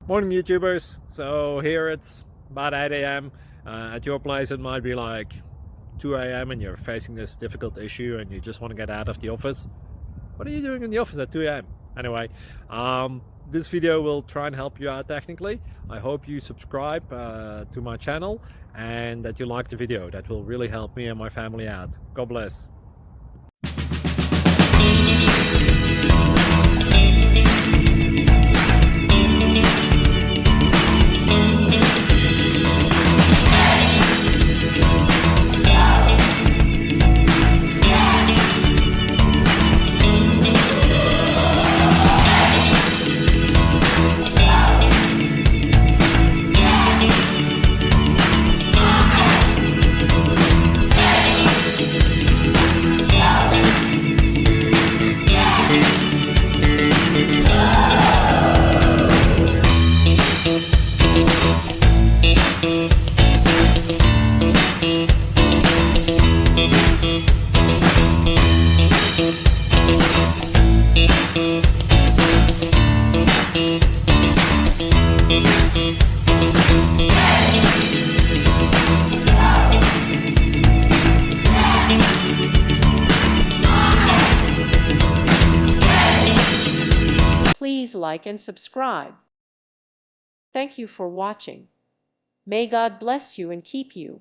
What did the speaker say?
Morning, YouTubers. So here it's about 8 a.m. At your place, it might be like 2 a.m. and you're facing this difficult issue and you just want to get out of the office. What are you doing in the office at 2 a.m.? Anyway, this video will try and help you out technically. I hope you subscribe to my channel and that you like the video. That will really help me and my family out. God bless. Please like and subscribe. Thank you for watching. May God bless you and keep you.